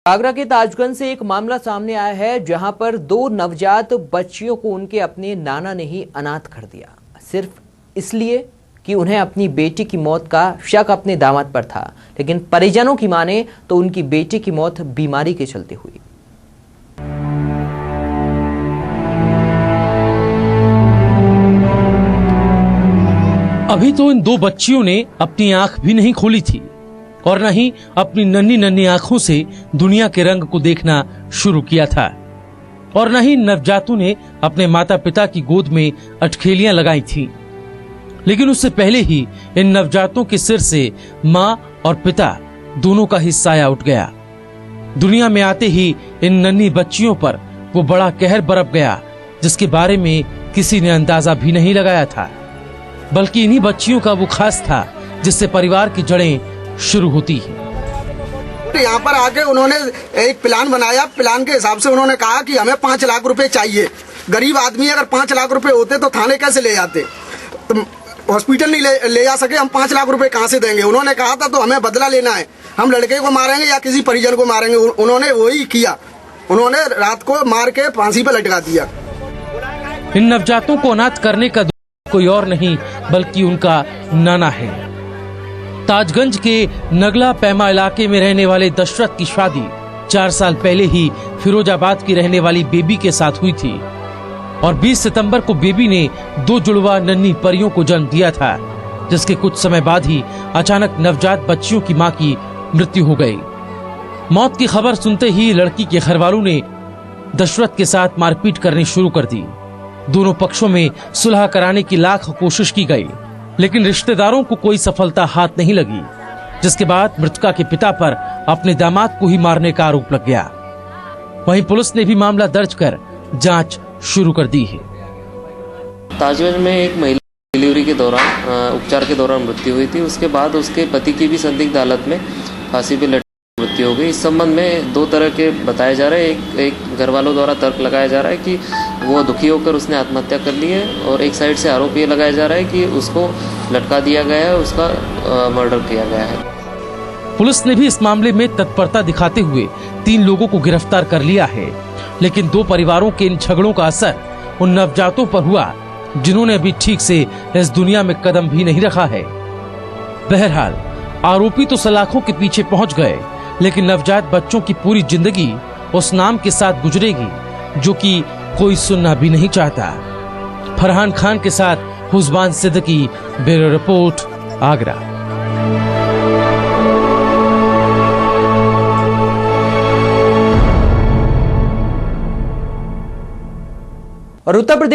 आगरा के ताजगंज से एक मामला सामने आया है, जहां पर दो नवजात बच्चियों को उनके अपने नाना ने ही अनाथ कर दिया, सिर्फ इसलिए कि उन्हें अपनी बेटी की मौत का शक अपने दामाद पर था। लेकिन परिजनों की माने तो उनकी बेटी की मौत बीमारी के चलते हुई। अभी तो इन दो बच्चियों ने अपनी आंख भी नहीं खोली थी और न ही अपनी नन्ही नन्ही आंखों से दुनिया के रंग को देखना शुरू किया था, और न ही नवजातों ने अपने माता पिता की गोद में अटखेलियां लगाई थीं। लेकिन उससे पहले ही इन नवजातों के सिर से माँ और पिता दोनों का ही साया उठ गया। दुनिया में आते ही इन नन्ही बच्चियों पर वो बड़ा कहर बरप गया, जिसके बारे में किसी ने अंदाजा भी नहीं लगाया था। बल्कि इन्हीं बच्चियों का वो खास था जिससे परिवार की जड़ें शुरू होती है। यहाँ पर आके उन्होंने एक प्लान बनाया। प्लान के हिसाब से उन्होंने कहा कि हमें 5 लाख रुपए चाहिए। गरीब आदमी अगर 5 लाख रुपए होते तो थाने कैसे ले जाते, तो हॉस्पिटल नहीं ले जा सके, हम 5 लाख रुपए कहाँ से देंगे। उन्होंने कहा था तो हमें बदला लेना है, हम लड़के को मारेंगे या किसी परिजन को मारेंगे। उन्होंने वही किया, उन्होंने रात को मार के फांसी पर लटका दिया। इन नवजातों को अनाथ करने का कोई और नहीं बल्कि उनका नाना है। ताजगंज के नगला पैमा इलाके में रहने वाले दशरथ की शादी 4 साल पहले ही फिरोजाबाद की रहने वाली बेबी के साथ हुई थी, और 20 सितंबर को बेबी ने 2 जुड़वा नन्ही परियों को जन्म दिया था, जिसके कुछ समय बाद ही अचानक नवजात बच्चियों की मां की मृत्यु हो गई। मौत की खबर सुनते ही लड़की के घरवालों ने दशरथ के साथ मारपीट करनी शुरू कर दी। दोनों पक्षों में सुलह कराने की लाख कोशिश की गई, लेकिन रिश्तेदारों को कोई सफलता हाथ नहीं लगी, जिसके बाद मृतका के पिता पर अपने दामाद को ही मारने का आरोप लग गया। वहीं पुलिस ने भी मामला दर्ज कर जांच शुरू कर दी है। ताजगंज में एक महिला डिलीवरी के दौरान उपचार के दौरान मृत्यु हुई थी। उसके बाद उसके पति की भी संदिग्ध हालत में फांसी पे लटकी मृत्यु हो गई। इस संबंध में 2 तरह के बताए जा रहे हैं। एक घर वालों द्वारा तर्क लगाया जा रहा है कि वो दुखी होकर उसने आत्महत्या कर ली है, और एक साइड से आरोप ये लगाया जा रहा है कि उसको लटका दिया गया है, उसका मर्डर किया गया है। पुलिस ने भी इस मामले में तत्परता दिखाते हुए 3 लोगों को गिरफ्तार कर लिया है, लेकिन 2 परिवारों के इन झगड़ों का असर उन नवजातों पर हुआ जिन्होंने अभी ठीक से इस दुनिया में कदम भी नहीं रखा है। बहरहाल आरोपी तो सलाखों के पीछे पहुंच गए, लेकिन नवजात बच्चों की पूरी जिंदगी उस नाम के साथ गुजरेगी जो कि कोई सुनना भी नहीं चाहता। फरहान खान के साथ हुजबान सिद्दीकी, ब्यूरो रिपोर्ट, आगरा। और उत्तर प्रदेश